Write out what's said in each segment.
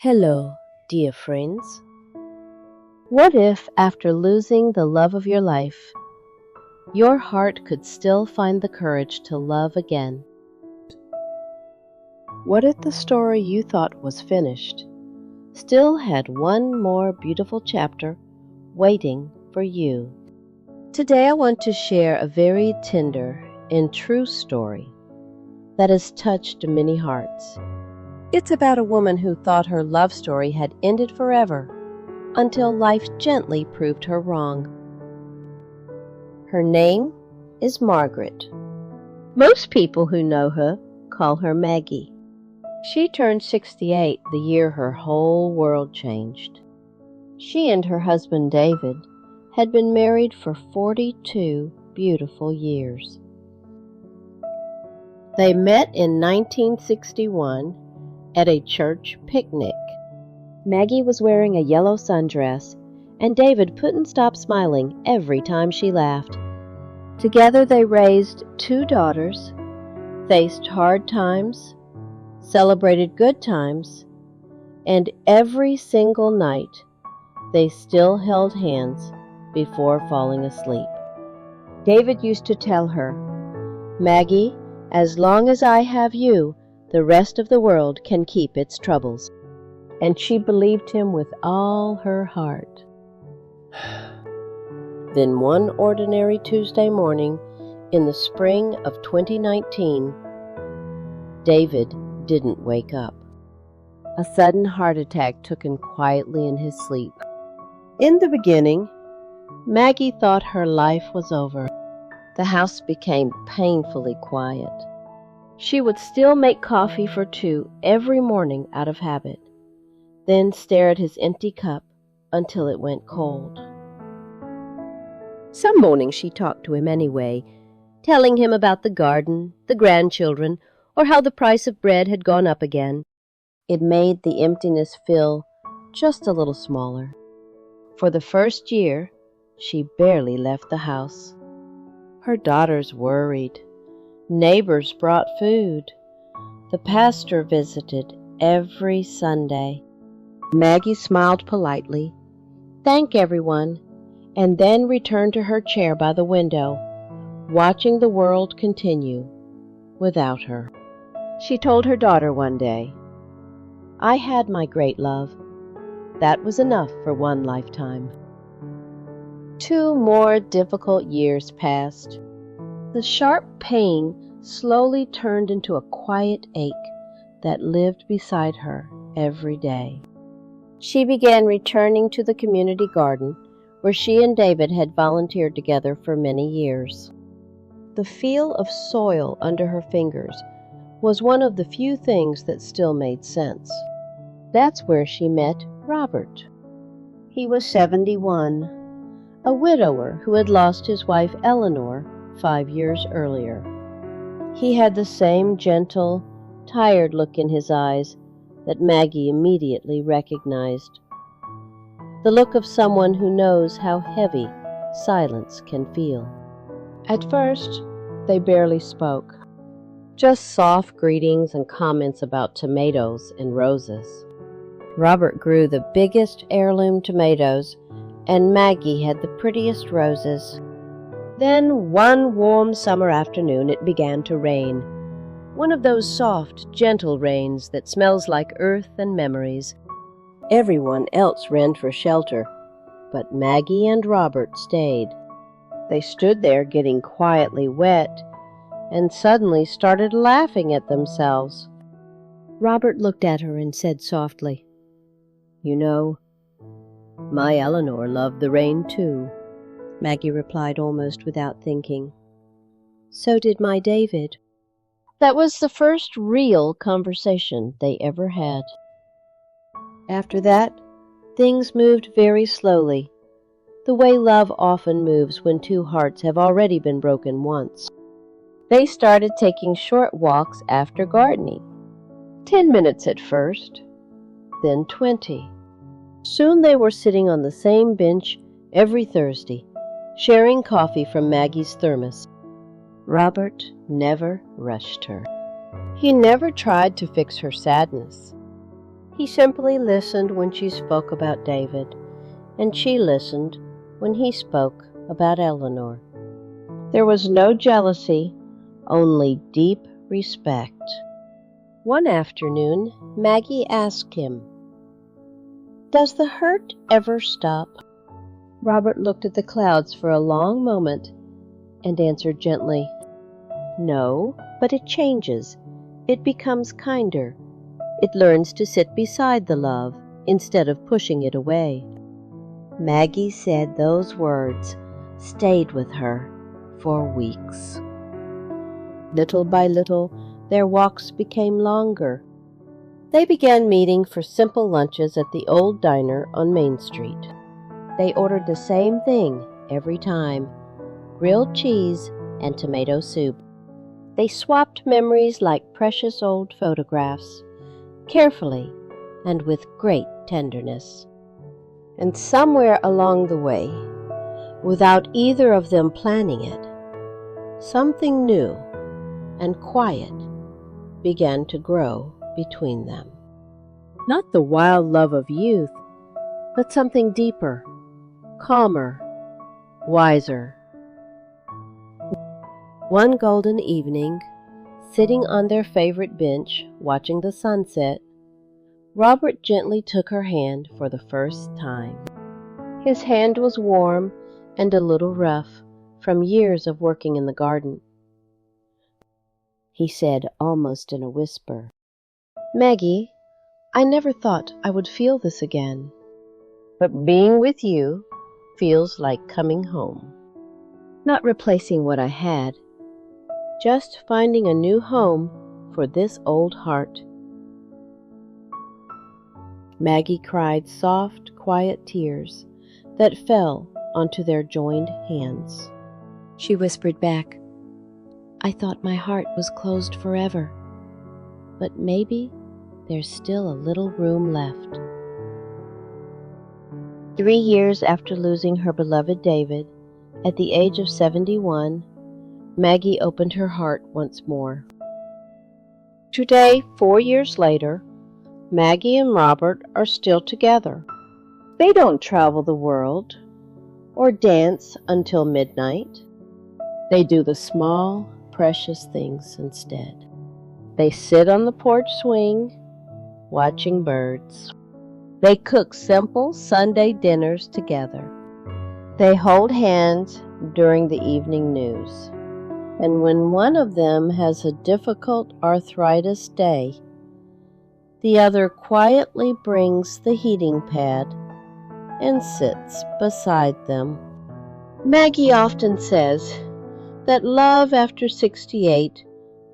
Hello, dear friends. What if, after losing the love of your life, your heart could still find the courage to love again? What if the story you thought was finished still had one more beautiful chapter waiting for you? Today I want to share a very tender and true story that has touched many hearts. It's about a woman who thought her love story had ended forever until life gently proved her wrong. Her name is Margaret. Most people who know her call her Maggie. She turned 68 the year her whole world changed. She and her husband David had been married for 42 beautiful years. They met in 1961 at a church picnic. Maggie was wearing a yellow sundress, and David couldn't stop smiling every time she laughed. Together they raised 2 daughters, faced hard times, celebrated good times, and every single night they still held hands before falling asleep. David used to tell her, "Maggie, as long as I have you, the rest of the world can keep its troubles." And she believed him with all her heart. Then one ordinary Tuesday morning in the spring of 2019, David didn't wake up. A sudden heart attack took him quietly in his sleep. In the beginning, Maggie thought her life was over. The house became painfully quiet. She would still make coffee for 2 every morning out of habit, then stare at his empty cup until it went cold. Some mornings she talked to him anyway, telling him about the garden, the grandchildren, or how the price of bread had gone up again. It made the emptiness feel just a little smaller. For the first year, she barely left the house. Her daughters worried. Neighbors brought food. The pastor visited every Sunday. Maggie smiled politely, thanked everyone, and then returned to her chair by the window, watching the world continue without her. She told her daughter one day, "I had my great love. That was enough for one lifetime." 2 more difficult years passed. The sharp pain slowly turned into a quiet ache that lived beside her every day. She began returning to the community garden where she and David had volunteered together for many years. The feel of soil under her fingers was one of the few things that still made sense. That's where she met Robert. He was 71, a widower who had lost his wife Eleanor 5 years earlier. He had the same gentle, tired look in his eyes that Maggie immediately recognized. The look of someone who knows how heavy silence can feel. At first, they barely spoke. Just soft greetings and comments about tomatoes and roses. Robert grew the biggest heirloom tomatoes, and Maggie had the prettiest roses. Then one warm summer afternoon it began to rain. One of those soft, gentle rains that smells like earth and memories. Everyone else ran for shelter, but Maggie and Robert stayed. They stood there getting quietly wet and suddenly started laughing at themselves. Robert looked at her and said softly, "You know, my Eleanor loved the rain too." Maggie replied almost without thinking, "So did my David." That was the first real conversation they ever had. After that, things moved very slowly, the way love often moves when 2 hearts have already been broken once. They started taking short walks after gardening, 10 minutes at first, then 20. Soon they were sitting on the same bench every Thursday, sharing coffee from Maggie's thermos. Robert never rushed her. He never tried to fix her sadness. He simply listened when she spoke about David, and she listened when he spoke about Eleanor. There was no jealousy, only deep respect. One afternoon, Maggie asked him, "Does the hurt ever stop?" Robert looked at the clouds for a long moment and answered gently, "No, but it changes. It becomes kinder. It learns to sit beside the love instead of pushing it away." Maggie said those words stayed with her for weeks. Little by little, their walks became longer. They began meeting for simple lunches at the old diner on Main Street. They ordered the same thing every time, grilled cheese and tomato soup. They swapped memories like precious old photographs, carefully and with great tenderness. And somewhere along the way, without either of them planning it, something new and quiet began to grow between them. Not the wild love of youth, but something deeper, calmer, wiser. One golden evening, sitting on their favorite bench watching the sunset, Robert gently took her hand for the first time. His hand was warm and a little rough from years of working in the garden. He said almost in a whisper, "Maggie, I never thought I would feel this again, but being with you feels like coming home. Not replacing what I had, just finding a new home for this old heart." Maggie cried soft, quiet tears that fell onto their joined hands. She whispered back, "I thought my heart was closed forever, but maybe there's still a little room left." 3 years after losing her beloved David, at the age of 71, Maggie opened her heart once more. Today, 4 years later, Maggie and Robert are still together. They don't travel the world or dance until midnight. They do the small, precious things instead. They sit on the porch swing, watching birds. They cook simple Sunday dinners together. They hold hands during the evening news. And when one of them has a difficult arthritis day, the other quietly brings the heating pad and sits beside them. Maggie often says that love after 68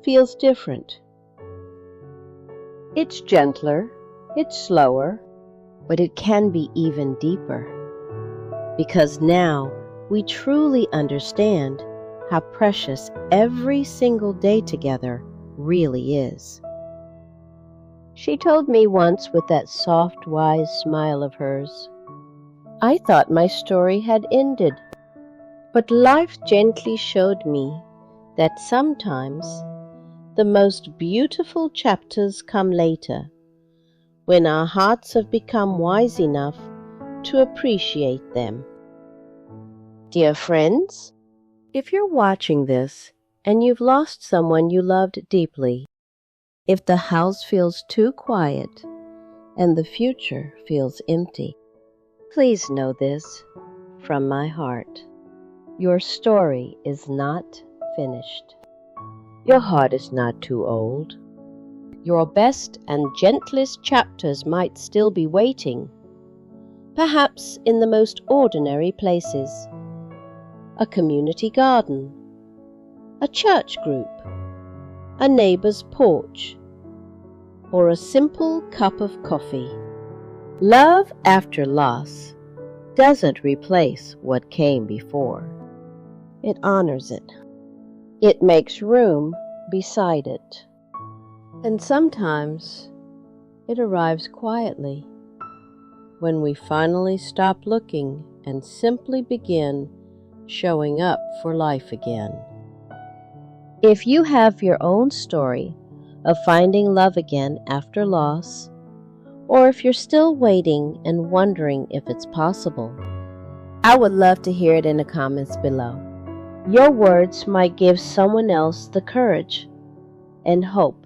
feels different. It's gentler, it's slower, but it can be even deeper. Because now we truly understand how precious every single day together really is. She told me once with that soft, wise smile of hers, "I thought my story had ended, but life gently showed me that sometimes the most beautiful chapters come later, when our hearts have become wise enough to appreciate them." Dear friends, if you're watching this and you've lost someone you loved deeply, if the house feels too quiet and the future feels empty, please know this from my heart. Your story is not finished. Your heart is not too old. Your best and gentlest chapters might still be waiting, perhaps in the most ordinary places. A community garden, a church group, a neighbor's porch, or a simple cup of coffee. Love after loss doesn't replace what came before. It honors it. It makes room beside it. And sometimes it arrives quietly when we finally stop looking and simply begin showing up for life again. If you have your own story of finding love again after loss, or if you're still waiting and wondering if it's possible. I would love to hear it in the comments below. Your words might give someone else the courage and hope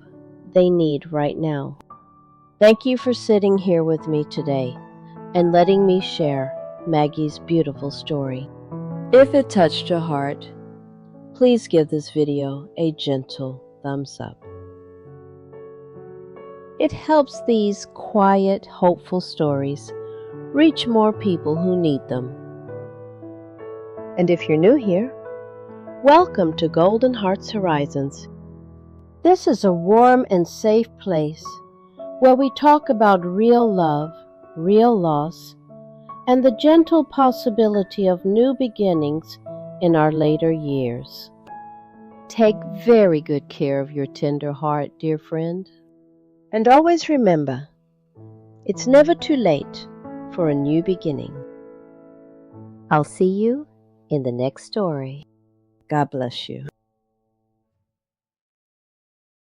they need right now. Thank you for sitting here with me today and letting me share Maggie's beautiful story. If it touched your heart, please give this video a gentle thumbs up. It helps these quiet, hopeful stories reach more people who need them. And if you're new here, welcome to Golden Hearts Horizons. This is a warm and safe place where we talk about real love, real loss, and the gentle possibility of new beginnings in our later years. Take very good care of your tender heart, dear friend. And always remember, it's never too late for a new beginning. I'll see you in the next story. God bless you.